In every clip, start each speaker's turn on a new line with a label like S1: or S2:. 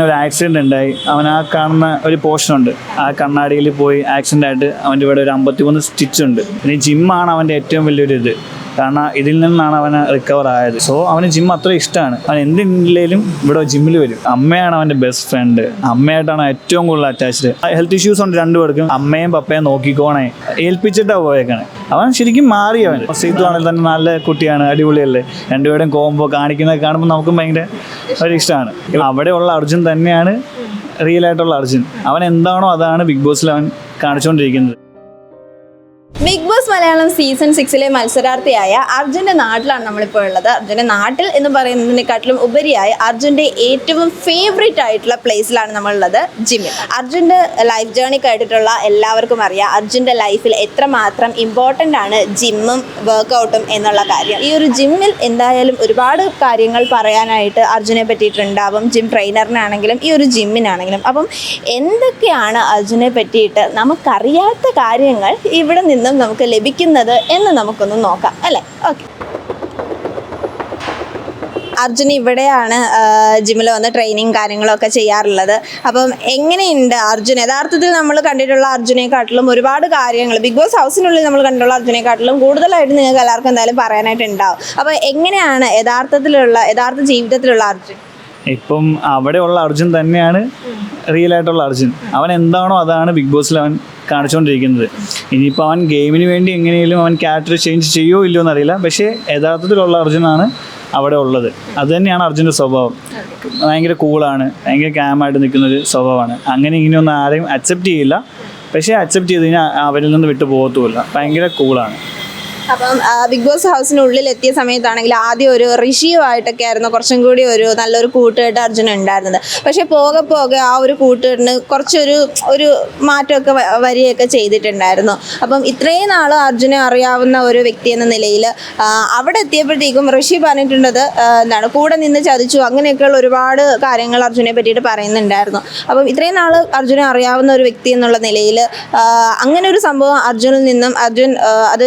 S1: ഒരു ആക്സിഡന്റ് ഉണ്ടായി. അവൻ ആ കാണുന്ന ഒരു പോർഷൻ ഉണ്ട്, ആ കണ്ണാടിയിൽ പോയി ആക്സിഡന്റ് ആയിട്ട് അവൻ്റെ ഇവിടെ ഒരു 53 സ്റ്റിച്ച് ഉണ്ട്. പിന്നെ ജിമ്മാണ് അവൻ്റെ ഏറ്റവും വലിയൊരു ഇത്, കാരണം ഇതിൽ നിന്നാണ് അവന് റിക്കവർ ആയത്. സോ അവന് ജിം അത്ര ഇഷ്ടമാണ്. അവൻ എന്തില്ലെങ്കിലും ഇവിടെ ജിമ്മിൽ വരും. അമ്മയാണ് അവൻ്റെ ബെസ്റ്റ് ഫ്രണ്ട്. അമ്മയായിട്ടാണ് ഏറ്റവും കൂടുതൽ അറ്റാച്ച്ഡ്. ഹെൽത്ത് ഇഷ്യൂസ് ഉണ്ട് രണ്ടുപേർക്കും. അമ്മയും പപ്പയും നോക്കിക്കോണേ ഏൽപ്പിച്ചിട്ടാണ് പോയേക്കാണ്. അവൻ ശരിക്കും മാറി. അവൻ സീതു ആണെങ്കിൽ തന്നെ നല്ല കുട്ടിയാണ്, അടിപൊളിയല്ലേ. രണ്ടുപേരും കോംബോ കാണിക്കുന്നത് കാണുമ്പോൾ നമുക്കും ഭയങ്കര ഒരു ഇഷ്ടമാണ്. അവിടെയുള്ള അർജുൻ തന്നെയാണ് റിയൽ ആയിട്ടുള്ള അർജുൻ. അവൻ എന്താണോ അതാണ് ബിഗ് ബോസിൽ അവൻ കാണിച്ചുകൊണ്ടിരിക്കുന്നത്.
S2: ബിഗ് ബോസ് മലയാളം സീസൺ 6 മത്സരാർത്ഥിയായ അർജുൻ്റെ നാട്ടിലാണ് നമ്മളിപ്പോൾ ഉള്ളത്. അർജുൻ്റെ നാട്ടിൽ എന്ന് പറയുന്നതിനെക്കാട്ടിലും ഉപരിയായി അർജുൻ്റെ ഏറ്റവും ഫേവറേറ്റ് ആയിട്ടുള്ള പ്ലേസിലാണ് നമ്മളുള്ളത്, ജിമ്മിൽ. അർജുൻ്റെ ലൈഫ് ജേർണി കേട്ടിട്ടുള്ള എല്ലാവർക്കും അറിയാം അർജുൻ്റെ ലൈഫിൽ എത്രമാത്രം ഇമ്പോർട്ടൻ്റ് ആണ് ജിമ്മും വർക്കൗട്ടും എന്നുള്ള കാര്യം. ഈ ഒരു ജിമ്മിൽ എന്തായാലും ഒരുപാട് കാര്യങ്ങൾ പറയാനായിട്ട് അർജുനെ പറ്റിയിട്ടുണ്ടാവും, ജിം ട്രെയിനറിനാണെങ്കിലും ഈ ഒരു ജിമ്മിനാണെങ്കിലും. അപ്പം എന്തൊക്കെയാണ് അർജുനെ പറ്റിയിട്ട് നമുക്കറിയാത്ത കാര്യങ്ങൾ ഇവിടെ നിന്നും നമുക്ക് ലഭിക്കുന്നത് എന്ന് നമുക്കൊന്ന് നോക്കാം അല്ലേ? ഓക്കെ, അർജുൻ ഇവിടെയാണ് ജിമ്മിൽ വന്ന് ട്രെയിനിങ് കാര്യങ്ങളൊക്കെ ചെയ്യാറുള്ളത്. അപ്പം എങ്ങനെയുണ്ട് അർജുൻ? യഥാർത്ഥത്തിൽ നമ്മൾ കണ്ടിട്ടുള്ള അർജുനെക്കാട്ടിലും ഒരുപാട് കാര്യങ്ങൾ ബിഗ് ബോസ് ഹൗസിനുള്ളിൽ നമ്മൾ കണ്ടിട്ടുള്ള അർജുനെക്കാട്ടിലും കൂടുതലായിട്ട് നിങ്ങൾക്ക് എല്ലാവർക്കും എന്തായാലും പറയാനായിട്ട് ഉണ്ടാവും. അപ്പോൾ എങ്ങനെയാണ് യഥാർത്ഥ ജീവിതത്തിലുള്ള അർജുൻ?
S1: ഇപ്പം അവിടെയുള്ള അർജുൻ തന്നെയാണ് റിയൽ ആയിട്ടുള്ള അർജുൻ. അവൻ എന്താണോ അതാണ് ബിഗ് ബോസിൽ അവൻ കാണിച്ചുകൊണ്ടിരിക്കുന്നത്. ഇനിയിപ്പോൾ അവൻ ഗെയിമിന് വേണ്ടി എങ്ങനെയും അവൻ ക്യാരക്ടർ ചേഞ്ച് ചെയ്യുമോ ഇല്ലയോ എന്നറിയില്ല, പക്ഷേ യഥാർത്ഥത്തിലുള്ള അർജുനാണ് അവിടെ ഉള്ളത്. അത് തന്നെയാണ് അർജുൻ്റെ സ്വഭാവം. ഭയങ്കര കൂളാണ്, ഭയങ്കര ക്യാമായിട്ട് നിൽക്കുന്നൊരു സ്വഭാവമാണ്. അങ്ങനെ ഇങ്ങനെയൊന്നും ആരെയും അക്സെപ്റ്റ് ചെയ്യില്ല, പക്ഷേ അക്സെപ്റ്റ് ചെയ്ത് കഴിഞ്ഞാൽ അവരിൽ നിന്ന് വിട്ടു പോകത്തുമില്ല. ഭയങ്കര കൂളാണ്.
S2: അപ്പം ബിഗ് ബോസ് ഹൗസിനുള്ളിൽ എത്തിയ സമയത്താണെങ്കിൽ ആദ്യം ഒരു ഋഷിയുമായിട്ടൊക്കെ ആയിരുന്നു കുറച്ചും കൂടി ഒരു നല്ലൊരു കൂട്ടുകെട്ട് അർജുന ഉണ്ടായിരുന്നത്. പക്ഷേ പോകെ പോകെ ആ ഒരു കൂട്ടുകെട്ടിന് കുറച്ചൊരു മാറ്റമൊക്കെ വരികയൊക്കെ ചെയ്തിട്ടുണ്ടായിരുന്നു. അപ്പം ഇത്രയും നാൾ അർജുനെ അറിയാവുന്ന ഒരു വ്യക്തി എന്ന നിലയിൽ അവിടെ എത്തിയപ്പോഴത്തേക്കും ഋഷി പറഞ്ഞിട്ടുള്ളത് കൂടെ നിന്ന് ചതിച്ചു, അങ്ങനെയൊക്കെയുള്ള ഒരുപാട് കാര്യങ്ങൾ അർജുനെ പറ്റിയിട്ട് പറയുന്നുണ്ടായിരുന്നു. അപ്പം ഇത്രയും നാൾ അർജുനെ അറിയാവുന്ന ഒരു വ്യക്തി എന്നുള്ള നിലയിൽ അങ്ങനെ ഒരു സംഭവം അർജുനിൽ നിന്നും അർജുൻ അത്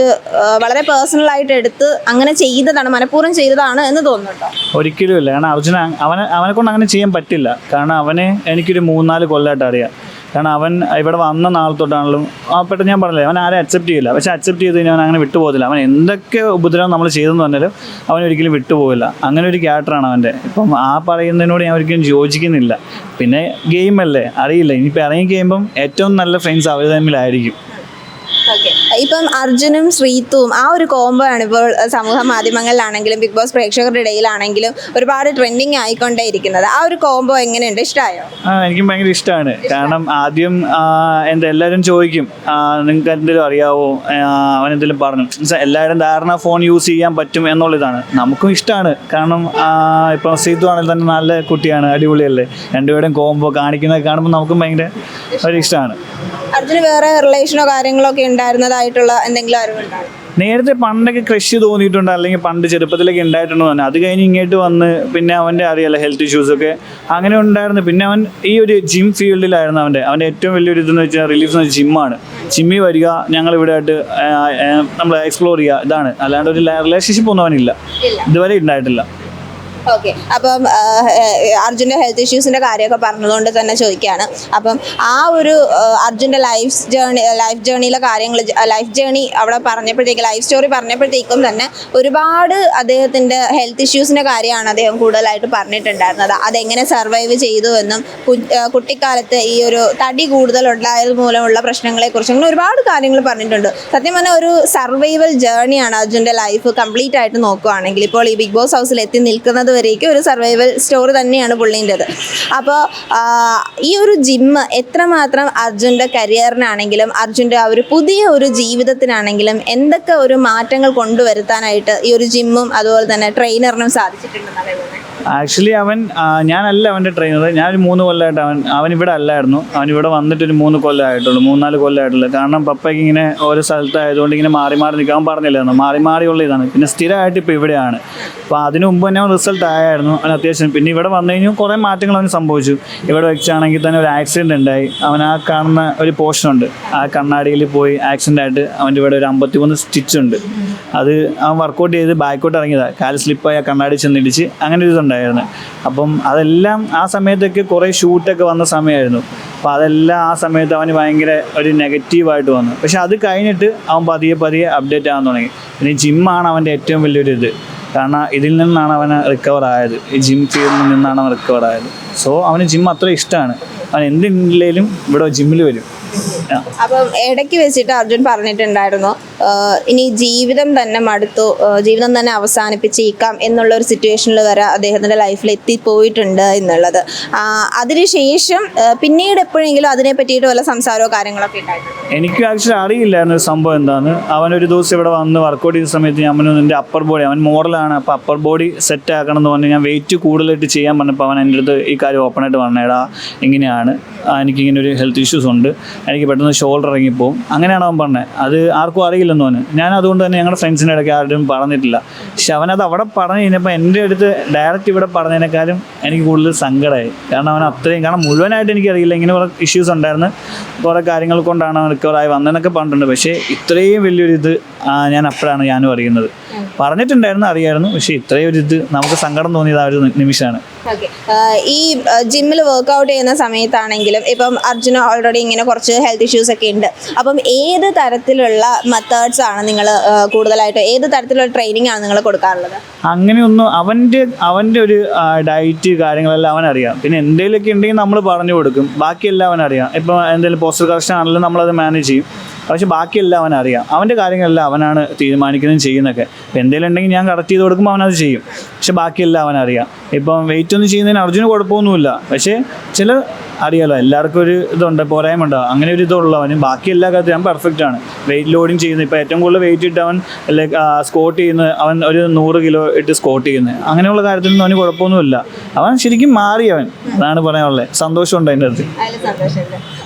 S2: വളരെ പേഴ്സണലായിട്ട് എടുത്ത് അങ്ങനെ ചെയ്തതാണ്, മനഃപൂർവ്വം ചെയ്തതാണ് എന്ന് തോന്നുന്നുണ്ടോ?
S1: ഒരിക്കലും ഇല്ല. കാരണം അവനെ കൊണ്ട് അങ്ങനെ ചെയ്യാൻ പറ്റില്ല. കാരണം അവനെ എനിക്കൊരു 3-4 കൊല്ലമായിട്ട് അറിയാം. കാരണം അവൻ ഇവിടെ വന്ന നാൾ തൊട്ടാണെങ്കിലും പെട്ടെന്ന് ഞാൻ പറഞ്ഞില്ലേ, അവൻ ആരെ അക്സെപ്റ്റ് ചെയ്യില്ല. പക്ഷെ അക്സെപ്റ്റ് ചെയ്ത് കഴിഞ്ഞാൽ അവൻ അങ്ങനെ വിട്ടുപോകത്തില്ല. അവൻ എന്തൊക്കെ ഉപദ്രവം നമ്മൾ ചെയ്തെന്ന് പറഞ്ഞാലും അവൻ ഒരിക്കലും വിട്ടുപോകില്ല. അങ്ങനെ ഒരു ക്യാരക്ടറാണ് അവൻ്റെ. ഇപ്പം ആ പറയുന്നതിനോട് ഞാൻ ഒരിക്കലും യോജിക്കുന്നില്ല. പിന്നെ ഗെയിമല്ലേ, അറിയില്ല. ഇനിയിപ്പോൾ ഇറങ്ങി കഴിയുമ്പം ഏറ്റവും നല്ല ഫ്രണ്ട്സ് അവർ തമ്മിലായിരിക്കും.
S2: ഓക്കെ, ഇപ്പം അർജുനും ശ്രീത്തുവും ആ ഒരു കോംബോ ആണ് ഇപ്പോൾ സമൂഹ മാധ്യമങ്ങളിലാണെങ്കിലും ബിഗ് ബോസ് പ്രേക്ഷകരുടെ ഇടയിലാണെങ്കിലും ഒരുപാട് ട്രെൻഡിങ് ആയിക്കൊണ്ടേ ഇരിക്കുന്നത്. ആ ഒരു കോംബോ എങ്ങനെയുണ്ട്? ഇഷ്ടമായോ?
S1: എനിക്കും ഭയങ്കര ഇഷ്ടമാണ്. കാരണം ആദ്യം എല്ലാവരും ചോദിക്കും നിങ്ങൾക്ക് എന്തെങ്കിലും അറിയാവോ, അവൻ എന്തെങ്കിലും പറഞ്ഞു. എല്ലാവരും ധാരണ ഫോൺ യൂസ് ചെയ്യാൻ പറ്റും എന്നുള്ളതാണ്. നമുക്കും ഇഷ്ടമാണ്. കാരണം ഇപ്പോൾ സീതു ആണെങ്കിൽ തന്നെ നല്ല കുട്ടിയാണ്, അടിപൊളിയല്ലേ. രണ്ടുപേരും കോംബോ കാണിക്കുന്നത് കാണുമ്പോൾ നമുക്കും ഭയങ്കര ഒരു ഇഷ്ടമാണ്.
S2: അർജുന് വേറെ റിലേഷനോ കാര്യങ്ങളോ ഒക്കെ ഉണ്ടായിരുന്നതായിട്ടുള്ള എന്തെങ്കിലും അറിവുണ്ടോ?
S1: നേരത്തെ പണ്ടൊക്കെ ക്രഷ് തോന്നിയിട്ടുണ്ട്, അല്ലെങ്കിൽ പണ്ട് ചെറുപ്പത്തിലൊക്കെ ഉണ്ടായിട്ടുണ്ടോ തന്നെ. അത് കഴിഞ്ഞ് ഇങ്ങോട്ട് വന്ന് പിന്നെ അവൻ്റെ അറിയാലോ ഹെൽത്ത് ഇഷ്യൂസൊക്കെ അങ്ങനെ ഉണ്ടായിരുന്നു. പിന്നെ അവൻ ഈ ഒരു ജിം ഫീൽഡിലായിരുന്നു. അവൻ്റെ ഏറ്റവും വലിയൊരു ഇതെന്ന് വെച്ചാൽ റിലീഫ് എന്ന് വെച്ചാൽ ജിമ്മാണ്. ജിമ്മിൽ വരിക, ഞങ്ങൾ ഇവിടെ ആയിട്ട് നമ്മൾ എക്സ്പ്ലോർ ചെയ്യുക, ഇതാണ്. അല്ലാണ്ട് ഒരു റിലേഷൻഷിപ്പ് ഒന്നും അവനില്ല, ഇതുവരെ ഉണ്ടായിട്ടില്ല.
S2: ഓക്കെ, അപ്പം അർജുൻ്റെ ഹെൽത്ത് ഇഷ്യൂസിൻ്റെ കാര്യമൊക്കെ പറഞ്ഞതുകൊണ്ട് തന്നെ ചോദിക്കുകയാണ്. അപ്പം ആ ഒരു അർജുൻ്റെ ലൈഫ് ജേണിയിലെ കാര്യങ്ങൾ, ലൈഫ് ജേണി അവിടെ പറഞ്ഞപ്പോഴത്തേക്കും, ലൈഫ് സ്റ്റോറി പറഞ്ഞപ്പോഴത്തേക്കും തന്നെ ഒരുപാട് അദ്ദേഹത്തിൻ്റെ ഹെൽത്ത് ഇഷ്യൂസിൻ്റെ കാര്യമാണ് അദ്ദേഹം കൂടുതലായിട്ട് പറഞ്ഞിട്ടുണ്ടായിരുന്നത്. അതെങ്ങനെ സർവൈവ് ചെയ്തു എന്നും കുട്ടിക്കാലത്ത് ഈ ഒരു തടി കൂടുതലുണ്ടായത് മൂലമുള്ള പ്രശ്നങ്ങളെക്കുറിച്ച് അങ്ങനെ ഒരുപാട് കാര്യങ്ങൾ പറഞ്ഞിട്ടുണ്ട്. സത്യം പറഞ്ഞാൽ ഒരു സർവൈവൽ ജേണിയാണ് അർജുൻ്റെ ലൈഫ് കംപ്ലീറ്റ് ആയിട്ട് നോക്കുകയാണെങ്കിൽ. ഇപ്പോൾ ഈ ബിഗ് ബോസ് ഹൗസിൽ എത്തി നിൽക്കുന്നത് വരേക്കും ഒരു സർവൈവൽ സ്റ്റോറി തന്നെയാണ് പുള്ളീൻ്റെത്. അപ്പോൾ ഈ ഒരു ജിമ്മ് എത്രമാത്രം അർജുൻ്റെ കരിയറിനാണെങ്കിലും അർജുൻ്റെ ആ ഒരു പുതിയ ഒരു ജീവിതത്തിനാണെങ്കിലും എന്തൊക്കെ ഒരു മാറ്റങ്ങൾ കൊണ്ടുവരുത്താനായിട്ട് ഈ ഒരു ജിമ്മും അതുപോലെ തന്നെ ട്രെയിനറിനും സാധിച്ചിട്ടുണ്ടെന്നാണ് തോന്നുന്നത്?
S1: ആക്ച്വലി ഞാനല്ല അവൻ്റെ ട്രെയിനർ. ഞാനൊരു 3 കൊല്ലമായിട്ട് അവൻ ഇവിടെ അല്ലായിരുന്നു. അവനിവിടെ വന്നിട്ടൊരു 3 കൊല്ലമായിട്ടുള്ളൂ, 3-4 കൊല്ലമായിട്ടുള്ളൂ. കാരണം പപ്പയ്ക്ക് ഇങ്ങനെ ഓരോ സ്ഥലത്തായതുകൊണ്ട് ഇങ്ങനെ മാറി നിൽക്കാൻ പറഞ്ഞില്ലായിരുന്നു. മാറിയുള്ള ഇതാണ്. പിന്നെ സ്ഥിരമായിട്ട് ഇപ്പോൾ ഇവിടെയാണ്. അപ്പോൾ അതിന് മുമ്പ് തന്നെ റിസൾട്ട് ആയായിരുന്നു അവൻ അത്യാവശ്യം. പിന്നെ ഇവിടെ വന്നു കഴിഞ്ഞാൽ കുറേ മാറ്റങ്ങൾ അവന് സംഭവിച്ചു. ഇവിടെ വെച്ചാണെങ്കിൽ തന്നെ ഒരു ആക്സിഡന്റ് ഉണ്ടായി. അവൻ ആ കാണുന്ന ഒരു പോർഷൻ ഉണ്ട്, ആ കണ്ണാടിയിൽ പോയി ആക്സിഡന്റ് ആയിട്ട് അവൻ്റെ ഇവിടെ ഒരു 53 സ്റ്റിച്ച് ഉണ്ട്. അത് അവൻ വർക്കൗട്ട് ചെയ്ത് ബാക്കോട്ട് ഇറങ്ങിയതാണ്. കാല് സ്ലിപ്പായി ആ കണ്ണാടി ചെന്നിടിച്ച് അങ്ങനെ ഒരു ഇതുണ്ടായിരുന്നു. ഉണ്ടായിരുന്നത്. അപ്പം അതെല്ലാം ആ സമയത്തൊക്കെ കുറേ ഷൂട്ടൊക്കെ വന്ന സമയമായിരുന്നു. അപ്പോൾ അതെല്ലാം ആ സമയത്ത് അവന് ഭയങ്കര ഒരു നെഗറ്റീവായിട്ട് വന്നു. പക്ഷെ അത് കഴിഞ്ഞിട്ട് അവൻ പതിയെ അപ്ഡേറ്റ് ആകാൻ തുടങ്ങി. പിന്നെ ജിമ്മാണ് അവൻ്റെ ഏറ്റവും വലിയൊരു ഇത്. കാരണം ഇതിൽ നിന്നാണ് അവന് റിക്കവർ ആയത്. ഈ ജിം ഫീൽഡിൽ നിന്നാണ് അവൻ റിക്കവർ ആയത്. സോ അവന് ജിം അത്ര ഇഷ്ടമാണ്. അവൻ എന്തില്ലെങ്കിലും ഇവിടെ ജിമ്മിൽ വരും.
S2: അപ്പം ഇടയ്ക്ക് വെച്ചിട്ട് അർജുൻ പറഞ്ഞിട്ടുണ്ടായിരുന്നു ഇനി ജീവിതം തന്നെ മടുത്തു, ജീവിതം തന്നെ അവസാനിപ്പിച്ചേക്കാം എന്നുള്ള ഒരു സിറ്റുവേഷനിൽ വരെ അദ്ദേഹത്തിൻ്റെ ലൈഫിൽ എത്തിപ്പോയിട്ടുണ്ട് എന്നുള്ളത്. അതിനുശേഷം പിന്നീട് എപ്പോഴെങ്കിലും അതിനെ പറ്റിയിട്ട് വല്ല സംസാരമോ കാര്യങ്ങളൊക്കെ ഉണ്ടായിട്ടുണ്ട്?
S1: എനിക്ക് ആക്ച്വലി അറിയില്ലായിരുന്നു സംഭവം എന്താണെന്ന്. അവനൊരു ദിവസം ഇവിടെ വന്ന് വർക്കൗട്ട് ചെയ്യുന്ന സമയത്ത് ഞാൻ എൻ്റെ അപ്പർ ബോഡി, അവൻ മോഡലാണ്, അപ്പോൾ അപ്പർ ബോഡി സെറ്റ് ആക്കണം എന്ന് പറഞ്ഞ് ഞാൻ വെയിറ്റ് കൂടുതലായിട്ട് ചെയ്യാൻ പറഞ്ഞപ്പോൾ അവൻ എൻ്റെ അടുത്ത് ഈ കാര്യം ഓപ്പണായിട്ട് പറഞ്ഞേടാ ഇങ്ങനെയാണ്, എനിക്കിങ്ങനെ ഒരു ഹെൽത്ത് ഇഷ്യൂസ് ഉണ്ട്, എനിക്ക് പെട്ടെന്ന് ഷോൾഡർ ഇറങ്ങിപ്പോവും, അങ്ങനെയാണ് അവൻ പറഞ്ഞത്. അത് ആർക്കും അറിയില്ലെന്ന് പറഞ്ഞു. ഞാൻ അതുകൊണ്ട് തന്നെ ഞങ്ങളുടെ ഫ്രണ്ട്സിൻ്റെ ഇടയ്ക്ക് ആരും പറഞ്ഞിട്ടില്ല. പക്ഷെ അവനത് അവിടെ പറഞ്ഞു കഴിഞ്ഞപ്പോൾ എൻ്റെ അടുത്ത് ഡയറക്റ്റ് ഇവിടെ പറഞ്ഞതിനേക്കാളും എനിക്ക് കൂടുതൽ സങ്കടമായി. കാരണം അവൻ അത്രയും, കാരണം മുഴുവനായിട്ട് എനിക്കറിയില്ല, ഇങ്ങനെ കുറേ ഇഷ്യൂസ് ഉണ്ടായിരുന്നു, കുറേ കാര്യങ്ങൾ കൊണ്ടാണ് അവൻ റിക്കവറായി വന്നതെന്നൊക്കെ പറഞ്ഞിട്ടുണ്ട്. പക്ഷേ ഇത്രയും വലിയൊരു ഇത് അപ്പോഴാണ് ഞാനും അറിയുന്നത്. പറഞ്ഞിട്ടുണ്ടായിരുന്നു, അറിയായിരുന്നു, പക്ഷേ ഇത്രയും ഒരു ഇത് നമുക്ക് സങ്കടം തോന്നിയത് ആ ഒരു നിമിഷമാണ്.
S2: ഈ ജിമ്മിൽ വർക്ക്ഔട്ട് ചെയ്യുന്ന സമയത്താണെങ്കിലും ഇപ്പം അർജുന ഓൾറെഡി ഇങ്ങനെ കുറച്ച് ഹെൽത്ത് ഇഷ്യൂസ് ഒക്കെ ഉണ്ട്. അപ്പം ഏത് തരത്തിലുള്ള മെത്തേഡ്സ് ആണ് നിങ്ങൾ കൂടുതലായിട്ട്, ഏത് തരത്തിലുള്ള ട്രെയിനിങ് ആണ് നിങ്ങൾ കൊടുക്കാറുള്ളത്?
S1: അങ്ങനെയൊന്നും അവൻ്റെ ഒരു ഡയറ്റ് കാര്യങ്ങളെല്ലാം അവനറിയാം. പിന്നെ എന്തെങ്കിലുമൊക്കെ ഉണ്ടെങ്കിൽ നമ്മൾ പറഞ്ഞു കൊടുക്കും, ബാക്കിയെല്ലാം അവനറിയാം. ഇപ്പോൾ എന്തെങ്കിലും പോസ്റ്റർ കറക്ഷൻ ആണെങ്കിലും നമ്മളത് മാനേജ് ചെയ്യും. പക്ഷെ ബാക്കിയെല്ലാം അവനറിയാം. അവൻ്റെ കാര്യങ്ങളെല്ലാം അവനാണ് തീരുമാനിക്കുന്നതും ചെയ്യുന്നതൊക്കെ. ഇപ്പോൾ എന്തെങ്കിലും ഉണ്ടെങ്കിൽ ഞാൻ കറക്റ്റ് ചെയ്ത് കൊടുക്കുമ്പോൾ അവനത് ചെയ്യും. പക്ഷെ ബാക്കിയെല്ലാം അവനറിയാം. ഇപ്പം വെയിറ്റ് ഒന്നും ചെയ്യുന്നതിന് അർജുന് കുഴപ്പമൊന്നുമില്ല. പക്ഷേ ചില അറിയാലോ, എല്ലാവർക്കും ഒരു ഇതുണ്ട്, പോരായ്മ ഉണ്ടാവും. അങ്ങനെ ഒരു ഇതുള്ളവനും ബാക്കി എല്ലാ കാര്യത്തിലും ഞാൻ പെർഫെക്റ്റ് ആണ്. വെയിറ്റ് ലോഡിങ് ചെയ്യുന്നത്, ഇപ്പോൾ ഏറ്റവും കൂടുതൽ വെയിറ്റ് ഇട്ട് അവൻ സ്കോട്ട് ചെയ്യുന്നത്, അവൻ ഒരു 100 കിലോ ഇട്ട് സ്കോട്ട് ചെയ്യുന്നത്, അങ്ങനെയുള്ള കാര്യത്തിലൊന്നും അവന് കുഴപ്പമൊന്നുമില്ല. അവൻ ശരിക്കും മാറിയവൻ, അതാണ് പറയാനുള്ളത്. സന്തോഷമുണ്ട് അതിൻ്റെ അടുത്ത്.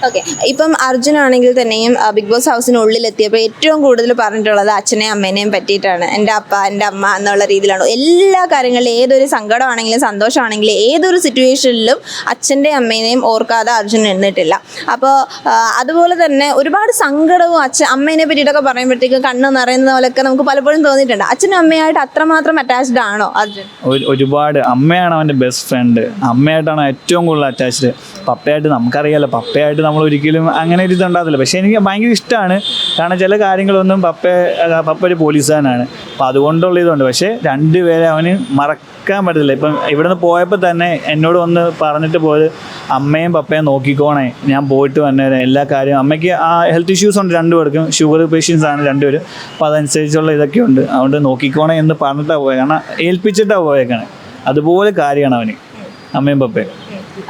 S2: ഓക്കെ, ഇപ്പം അർജുനാണെങ്കിൽ തന്നെയും ബിഗ് ബോസ് ഹൗസിനുള്ളിലെത്തിയപ്പോൾ ഏറ്റവും കൂടുതൽ പറഞ്ഞിട്ടുള്ളത് അച്ഛനെയും അമ്മേനെയും പറ്റിയിട്ടാണ്. എൻ്റെ അപ്പ, എൻ്റെ അമ്മ എന്നുള്ള രീതിയിലാണ് എല്ലാ കാര്യങ്ങളിലും. ഏതൊരു സങ്കടമാണെങ്കിലും സന്തോഷമാണെങ്കിലും ഏതൊരു സിറ്റുവേഷനിലും അച്ഛൻ്റെയും അമ്മേനെയും ഓർക്കാതെ അർജുൻ നിന്നിട്ടില്ല. അപ്പോൾ അതുപോലെ തന്നെ ഒരുപാട് സങ്കടവും അമ്മേനെ പറ്റിയിട്ടൊക്കെ പറയുമ്പോഴത്തേക്കും കണ്ണ് നിറയുന്ന പോലെയൊക്കെ നമുക്ക് പലപ്പോഴും തോന്നിയിട്ടുണ്ട്. അച്ഛനും അമ്മയായിട്ട് അത്രമാത്രം അറ്റാച്ച്ഡ് ആണോ അർജുൻ?
S1: ഒരുപാട്. അമ്മയാണ് അവൻ്റെ ബെസ്റ്റ് ഫ്രണ്ട്. അമ്മയായിട്ടാണ് ഏറ്റവും കൂടുതൽ അറ്റാച്ച്ഡ്. പപ്പയായിട്ട് നമുക്കറിയാലോ, പപ്പയായിട്ട് നമ്മൾ ഒരിക്കലും അങ്ങനെ ഒരു ഇതുണ്ടാകത്തില്ല. പക്ഷേ എനിക്ക് ഭയങ്കര ഇഷ്ടമാണ്. കാരണം ചില കാര്യങ്ങളൊന്നും പപ്പ ഒരു പോലീസുകാരനാണ്, അപ്പോൾ അതുകൊണ്ടുള്ള ഇതുണ്ട്. പക്ഷേ രണ്ടുപേരെ അവന് മറക്കാൻ പറ്റത്തില്ല. ഇപ്പം ഇവിടെ നിന്ന് പോയപ്പോൾ തന്നെ എന്നോട് വന്ന് പറഞ്ഞിട്ട് പോയത്, അമ്മയും പപ്പയും നോക്കിക്കോണേ, ഞാൻ പോയിട്ട് വന്നേരം എല്ലാ കാര്യവും. അമ്മയ്ക്ക് ആ ഹെൽത്ത് ഇഷ്യൂസ് ഉണ്ട്, രണ്ടുപേർക്കും ഷുഗർ പേഷ്യൻസ് ആണ് രണ്ടുപേരും. അപ്പോൾ അതനുസരിച്ചുള്ള ഇതൊക്കെ ഉണ്ട്, അതുകൊണ്ട് നോക്കിക്കോണേ എന്ന് പറഞ്ഞിട്ടാണ് പോയത്. കാരണം ഏൽപ്പിച്ചിട്ടാണ് പോയേക്കാണ്. അതുപോലെ കാര്യമാണ് അവന്, അമ്മയും പപ്പയും.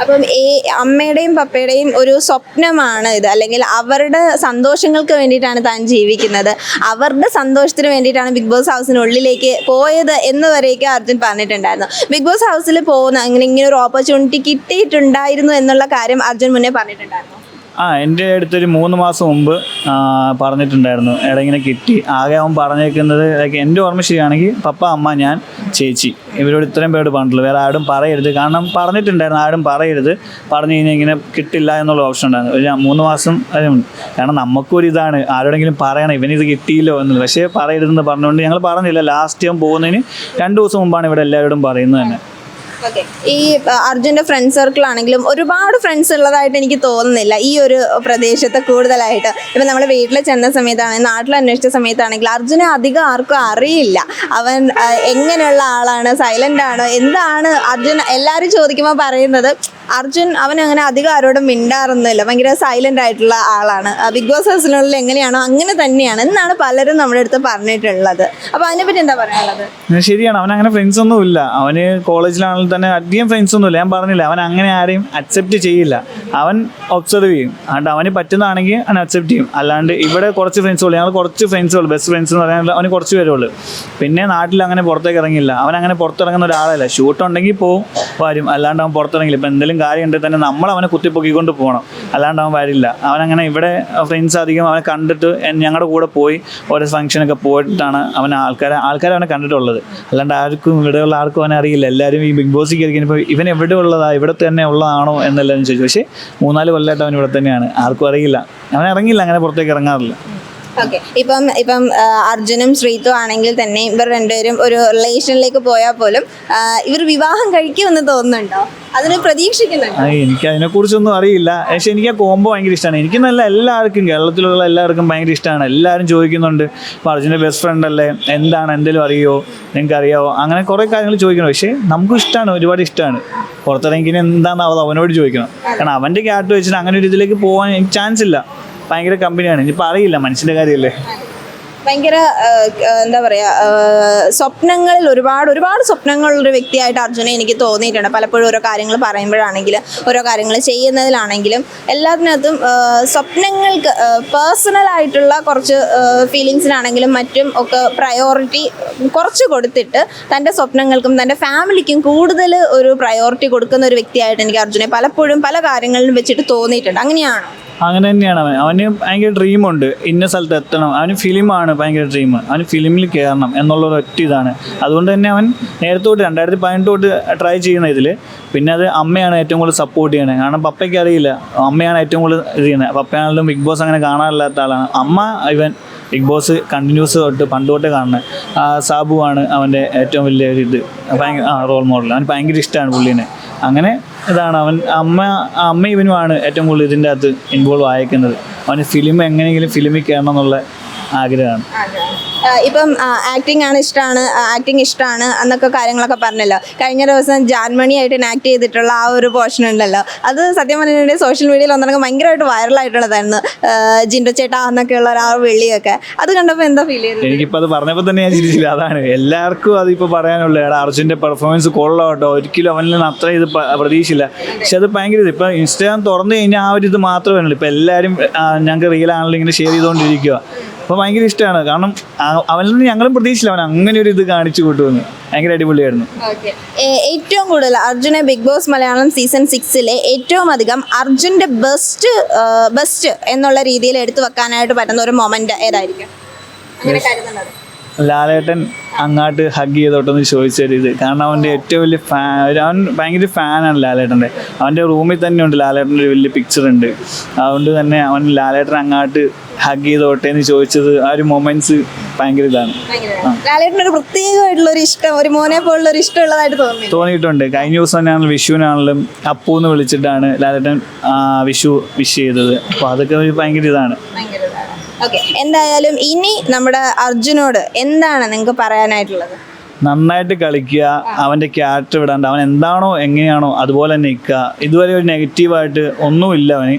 S2: അപ്പം ഈ അമ്മയുടെയും പപ്പയുടെയും ഒരു സ്വപ്നമാണ് ഇത്, അല്ലെങ്കിൽ അവരുടെ സന്തോഷങ്ങൾക്ക് വേണ്ടിയിട്ടാണ് താൻ ജീവിക്കുന്നത്, അവരുടെ സന്തോഷത്തിന് വേണ്ടിയിട്ടാണ് ബിഗ് ബോസ് ഹൗസിനുള്ളിലേക്ക് പോയത് എന്ന് വരെയൊക്കെ അർജുൻ പറഞ്ഞിട്ടുണ്ടായിരുന്നു. ബിഗ് ബോസ് ഹൗസിൽ പോകുന്ന ഇങ്ങനെ ഒരു ഓപ്പർച്യൂണിറ്റി കിട്ടിയിട്ടുണ്ടായിരുന്നു എന്നുള്ള കാര്യം അർജുൻ മുന്നേ പറഞ്ഞിട്ടുണ്ടായിരുന്നു.
S1: എൻ്റെ അടുത്തൊരു 3 മാസം മുമ്പ് പറഞ്ഞിട്ടുണ്ടായിരുന്നു, ഇങ്ങനെ കിട്ടി. ആകെ അവൻ പറഞ്ഞേക്കുന്നത്, എൻ്റെ ഓർമ്മ ശരിയാണെങ്കിൽ പപ്പ, അമ്മ, ഞാൻ, ചേച്ചി, ഇവരോട് ഇത്രയും പേരോട് പറഞ്ഞിട്ടുള്ളൂ. വേറെ ആരും പറയരുത്. കാരണം പറഞ്ഞിട്ടുണ്ടായിരുന്നു, ആരും പറയരുത്, പറഞ്ഞു കഴിഞ്ഞാൽ ഇങ്ങനെ കിട്ടില്ല എന്നുള്ള ഓപ്ഷൻ ഉണ്ടായിരുന്നു. ഒരു 3 മാസം. കാരണം നമുക്കൊരിതാണ്, ആരോടെങ്കിലും പറയണം ഇവനിത് കിട്ടിയില്ലോ എന്നുള്ളത്. പക്ഷേ പറയരുതെന്ന് പറഞ്ഞുകൊണ്ട് ഞങ്ങൾ പറഞ്ഞില്ല. ലാസ്റ്റ് ഞാൻ പോകുന്നതിന് 2 ദിവസം മുമ്പാണ് ഇവിടെ എല്ലാവരോടും പറയുന്നത് തന്നെ.
S2: ഓക്കെ, ഈ അർജുൻ്റെ ഫ്രണ്ട് സർക്കിൾ ആണെങ്കിലും ഒരുപാട് ഫ്രണ്ട്സ് ഉള്ളതായിട്ട് എനിക്ക് തോന്നുന്നില്ല ഈ ഒരു പ്രദേശത്ത് കൂടുതലായിട്ട്. ഇപ്പം നമ്മൾ വീട്ടിൽ ചെന്ന സമയത്താണെങ്കിൽ, നാട്ടിൽ അന്വേഷിച്ച സമയത്താണെങ്കിൽ അർജുനെ അധികം ആർക്കും അറിയില്ല. അവൻ എങ്ങനെയുള്ള ആളാണ്, സൈലൻ്റ് ആണോ, എന്താണ് അർജുൻ എല്ലാവരും ചോദിക്കുമ്പോൾ പറയുന്നത് അർജുൻ അവനങ്ങനെ അധികം ആരോടും മിണ്ടാറൊന്നുമില്ല, ഭയങ്കര സൈലൻ്റ് ആയിട്ടുള്ള ആളാണ്. ബിഗ് ബോസ് ഹൗസിനുള്ളിൽ എങ്ങനെയാണോ അങ്ങനെ തന്നെയാണ് എന്നാണ് പലരും നമ്മുടെ അടുത്ത് പറഞ്ഞിട്ടുള്ളത്. അപ്പോൾ അതിനെപ്പറ്റി എന്താ പറയാനുള്ളത്?
S1: ശരിയാണ്, അവൻ അങ്ങനെ ഫ്രണ്ട്സ് ഒന്നും ഇല്ല. അവന് കോളേജിലാണെങ്കിൽ തന്നെ അധികം ഫ്രണ്ട്സ് ഒന്നുമില്ല. ഞാൻ പറഞ്ഞില്ല, അവൻ അങ്ങനെ ആരെയും അക്സെപ്റ്റ് ചെയ്യില്ല. അവൻ ഒബ്സർവ് ചെയ്യും, അതുകൊണ്ട് അവന് പറ്റുന്നതാണെങ്കിൽ അവൻ അക്സെപ്റ്റ് ചെയ്യും. അല്ലാണ്ട് ഇവിടെ കുറച്ച് ഫ്രണ്ട്സ് ഉള്ളൂ, ഞങ്ങൾ കുറച്ച് ഫ്രണ്ട്സ് ഉള്ളൂ, ബെസ്റ്റ് ഫ്രണ്ട്സ് എന്ന് പറയാൻ അവന് കുറച്ച് പേരുള്ളൂ. പിന്നെ നാട്ടിൽ അങ്ങനെ പുറത്തേക്ക് ഇറങ്ങില്ല. അവൻ അങ്ങനെ പുറത്തിറങ്ങുന്ന ഒരാളല്ല. ഷൂട്ടുണ്ടെങ്കിൽ പോവും, വരും. അല്ലാണ്ട് അവൻ പുറത്തിറങ്ങില്ല. ഇപ്പം എന്തെങ്കിലും കാര്യം ഉണ്ടെങ്കിൽ തന്നെ നമ്മൾ അവനെ കുത്തിപ്പൊക്കിക്കൊണ്ട് പോകണം, അല്ലാണ്ട് അവൻ വരില്ല. അവനങ്ങനെ ഇവിടെ ഫ്രണ്ട്സ് അധികം അവനെ കണ്ടിട്ട് ഞങ്ങളുടെ കൂടെ പോയി ഓരോ ഫംഗ്ഷനൊക്കെ പോയിട്ടാണ് അവൻ ആൾക്കാരെ അവനെ കണ്ടിട്ടുള്ളത്. അല്ലാണ്ട് ആർക്കും ഇവിടെയുള്ള ആർക്കും അവനെ അറിയില്ല. എല്ലാവരും ഈ ബിഗ് ബോസിൽ കയറിക്കഴിഞ്ഞപ്പോൾ ഇവൻ എവിടെ ഉള്ളതാ, ഇവിടെ തന്നെ ഉള്ളതാണോ എന്നെല്ലാവരും ചോദിച്ചു. പക്ഷേ 3-4 കൊല്ലമായിട്ട് അവൻ ഇവിടെ തന്നെയാണ്. ആർക്കും അറിയില്ല, അവൻ ഇറങ്ങില്ല, അങ്ങനെ പുറത്തേക്ക് ഇറങ്ങാറില്ല.
S2: ഓക്കെ, ഇപ്പം അർജുനും ശ്രീത്തും ആണെങ്കിൽ തന്നെ ഇവർ രണ്ടുപേരും ഒരു റിലേഷനിലേക്ക് പോയാൽ പോലും ഇവർ വിവാഹം കഴിക്കുമെന്ന് തോന്നുന്നുണ്ടോ? അതിന് പ്രതീക്ഷിക്കുന്നുണ്ടോ?
S1: എനിക്ക് അതിനെക്കുറിച്ചൊന്നും അറിയില്ല. പക്ഷെ എനിക്ക് ആ കോംബോ ഭയങ്കര ഇഷ്ടമാണ്. എനിക്ക് നല്ല എല്ലാവർക്കും, കേരളത്തിലുള്ള എല്ലാവർക്കും ഭയങ്കര ഇഷ്ടമാണ്. എല്ലാവരും ചോദിക്കുന്നുണ്ട്, ഇപ്പോൾ അർജുൻ്റെ ബെസ്റ്റ് ഫ്രണ്ട് അല്ലേ, എന്താണ്, എന്തെങ്കിലും അറിയോ, നിങ്ങൾക്ക് അറിയാവോ, അങ്ങനെ കുറേ കാര്യങ്ങൾ ചോദിക്കണം. പക്ഷേ നമുക്കും ഇഷ്ടമാണ്, ഒരുപാട് ഇഷ്ടമാണ്. പുറത്തിറങ്ങി എന്താണെന്ന് അവനോട് ചോദിക്കണം. കാരണം അവൻ്റെ ക്യാരക്ടർ വെച്ചിട്ട് അങ്ങനെ ഒരു ഇതിലേക്ക് പോകാൻ എനിക്ക് ചാൻസ് ഇല്ല. ഭയങ്കര കമ്പനിയാണ്. ഇനിയിപ്പോൾ അറിയില്ല, മനുഷ്യൻ്റെ കാര്യമല്ലേ.
S2: ഭയങ്കര എന്താ പറയുക, സ്വപ്നങ്ങളിൽ ഒരുപാട് സ്വപ്നങ്ങളുള്ളൊരു വ്യക്തിയായിട്ട് അർജുനെ എനിക്ക് തോന്നിയിട്ടുണ്ട്. പലപ്പോഴും ഓരോ കാര്യങ്ങൾ പറയുമ്പോഴാണെങ്കിലും ഓരോ കാര്യങ്ങൾ ചെയ്യുന്നതിലാണെങ്കിലും എല്ലാത്തിനകത്തും സ്വപ്നങ്ങൾക്ക് പേഴ്സണലായിട്ടുള്ള കുറച്ച് ഫീലിങ്സിനാണെങ്കിലും മറ്റും ഒക്കെ പ്രയോറിറ്റി കുറച്ച് കൊടുത്തിട്ട് തൻ്റെ സ്വപ്നങ്ങൾക്കും തൻ്റെ ഫാമിലിക്കും കൂടുതൽ ഒരു പ്രയോറിറ്റി കൊടുക്കുന്ന ഒരു വ്യക്തിയായിട്ട് എനിക്ക് അർജുനെ പലപ്പോഴും പല കാര്യങ്ങളിലും വെച്ചിട്ട് തോന്നിയിട്ടുണ്ട്. അങ്ങനെയാണോ?
S1: അങ്ങനെ തന്നെയാണ്. അവന് ഭയങ്കര ഡ്രീമുണ്ട്, ഇന്ന സ്ഥലത്ത് എത്തണം. അവന് ഫിലിമാണ് ഭയങ്കര ഡ്രീം. അവന് ഫിലിമിൽ കയറണം എന്നുള്ളൊരു ഒറ്റ ഇതാണ്. അതുകൊണ്ട് തന്നെ അവൻ നേരത്തെ തൊട്ട് 2018 തൊട്ട് ട്രൈ ചെയ്യുന്ന ഇതിൽ. പിന്നെ അത് അമ്മയാണ് ഏറ്റവും കൂടുതൽ സപ്പോർട്ട് ചെയ്യണത്. കാരണം പപ്പയ്ക്ക് അറിയില്ല, അമ്മയാണ് ഏറ്റവും കൂടുതൽ ഇത് ചെയ്യുന്നത്. പപ്പയാണെങ്കിലും ബിഗ് ബോസ് അങ്ങനെ കാണാറില്ലാത്ത ആളാണ്. അമ്മ ഇവൻ ബിഗ് ബോസ് കണ്ടിന്യൂസ് തൊട്ട് പണ്ട് തൊട്ടേ കാണുന്നത്. സാബുവാണ് അവൻ്റെ ഏറ്റവും വലിയ ഒരു ഇത്, ഭയങ്കര റോൾ മോഡൽ. അവന് ഭയങ്കര ഇഷ്ടമാണ് പുള്ളീനെ. അങ്ങനെ ഇതാണ് അവൻ. അമ്മ ഇവനുമാണ് ഏറ്റവും കൂടുതൽ ഇതിൻ്റെ അകത്ത് ഇൻവോൾവ് ആയേക്കുന്നത്. അവന് ഫിലിം എങ്ങനെയെങ്കിലും ഫിലിമിൽ കയറണം എന്നുള്ള ആഗ്രഹമാണ്.
S2: ഇപ്പം ആക്ടിങ് ഇഷ്ടമാണ് എന്നൊക്കെ കാര്യങ്ങളൊക്കെ പറഞ്ഞല്ലോ. കഴിഞ്ഞ ദിവസം ജാൻമണിയായിട്ട് ആക്ട് ചെയ്തിട്ടുള്ള ആ ഒരു പോർഷൻ ഉണ്ടല്ലോ, അത് സത്യം പറഞ്ഞിട്ടുണ്ടെങ്കിൽ സോഷ്യൽ മീഡിയയിൽ ഒന്നൊക്കെ ഭയങ്കരമായിട്ട് വൈറലായിട്ടുള്ളതായിരുന്നു. ജിൻഡോ ചേട്ടാ എന്നൊക്കെയുള്ള ആ വെള്ളിയൊക്കെ അത് കണ്ടപ്പോൾ എന്താ ഫീൽ ചെയ്തത്?
S1: എനിക്കിപ്പോൾ അത് പറഞ്ഞപ്പോൾ തന്നെ ഞാൻ ചിരിച്ചില്ല. അതാണ് എല്ലാവർക്കും അതിപ്പോൾ പറയാനുള്ളത്. എടാ അർജുൻ്റെ പെർഫോമൻസ് കൊള്ളാം കേട്ടോ, ഒരിക്കലും അവനിൽ നിന്ന് അത്ര ഇത് പ്രതീക്ഷയില്ല. പക്ഷെ അത് ഭയങ്കര ഇത് ഇപ്പോൾ ഇൻസ്റ്റാഗ്രാം തുറന്നു കഴിഞ്ഞാൽ ആ ഒരു ഇത് മാത്രമേ ഉള്ളൂ. ഇപ്പോൾ എല്ലാവരും ഞങ്ങൾക്ക് റീലാണെങ്കിലും ഇങ്ങനെ ഷെയർ ചെയ്തുകൊണ്ടിരിക്കുക. അപ്പോൾ ഭയങ്കര ഇഷ്ടമാണ്. കാരണം അവനിൽ നിന്ന് ഞങ്ങളും പ്രതീക്ഷിച്ചില്ല അവൻ അങ്ങനെ ഒരു ഇത് കാണിച്ചു കൂട്ടുമെന്ന്. ഭയങ്കര അടിപൊളിയായിരുന്നു.
S2: ഏറ്റവും കൂടുതൽ അർജുനെ ബിഗ് ബോസ് മലയാളം സീസൺ 6 ഏറ്റവും അധികം അർജുൻ്റെ ബെസ്റ്റ് എന്നുള്ള രീതിയിൽ എടുത്തു വെക്കാനായിട്ട് പറ്റുന്ന ഒരു മൊമെന്റ് ഏതായിരിക്കും?
S1: ലാലേട്ടൻ അങ്ങാട്ട് ഹഗ് ചെയ്തോട്ടെന്ന് ചോദിച്ചൊരു ഇത്. കാരണം അവൻ്റെ ഏറ്റവും വലിയ അവൻ ഭയങ്കര ഫാനാണ് ലാലേട്ടൻ്റെ. അവൻ്റെ റൂമിൽ തന്നെ ഉണ്ട് ലാലേട്ടൻ്റെ ഒരു വലിയ പിക്ചർ ഉണ്ട്. അതുകൊണ്ട് തന്നെ അവൻ ലാലേട്ടൻ അങ്ങാട്ട് ഹഗ് ചെയ്തോട്ടെ എന്ന് ചോദിച്ചത് ആ ഒരു മൊമെന്റ്സ് ഭയങ്കര ഇതാണ്.
S2: ലാലേട്ടനൊരു പ്രത്യേകമായിട്ടുള്ള ഒരു ഇഷ്ടം, ഒരു മോനെ പോലുള്ള ഒരു ഇഷ്ടമുള്ളതായിട്ട്
S1: തോന്നിയിട്ടുണ്ട്. കഴിഞ്ഞ ദിവസം തന്നെയാണെങ്കിലും വിഷുവിനാണെങ്കിലും അപ്പു എന്ന് വിളിച്ചിട്ടാണ് ലാലേട്ടൻ വിഷു വിഷ് ചെയ്തത്. അപ്പോൾ അതൊക്കെ ഒരു ഭയങ്കര ഇതാണ്.
S2: ഓക്കെ, എന്തായാലും ഇനി നമ്മുടെ അർജുനോട് എന്താണ് നിങ്ങൾക്ക് പറയാനായിട്ടുള്ളത്?
S1: നന്നായിട്ട് കളിക്കുക, അവൻ്റെ ക്യാരക്ടർ വിടാണ്ട് അവൻ എന്താണോ എങ്ങനെയാണോ അതുപോലെ തന്നെ നിൽക്കുക. ഇതുവരെ ഒരു നെഗറ്റീവായിട്ട് ഒന്നുമില്ല അവന്.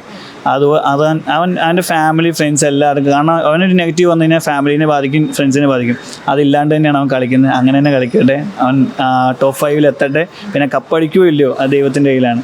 S1: അവൻ്റെ ഫാമിലി ഫ്രണ്ട്സ് എല്ലാവർക്കും, കാരണം അവനൊരു നെഗറ്റീവ് വന്നു കഴിഞ്ഞാൽ ഫാമിലിനെ ബാധിക്കും, ഫ്രണ്ട്സിനെ ബാധിക്കും. അതില്ലാണ്ട് തന്നെയാണ് അവൻ കളിക്കുന്നത്. അങ്ങനെ തന്നെ കളിക്കട്ടെ, അവൻ ടോപ്പ് 5 എത്തട്ടെ. പിന്നെ കപ്പടിക്കുകയോ ഇല്ലയോ അത് ദൈവത്തിൻ്റെ കയ്യിലാണ്.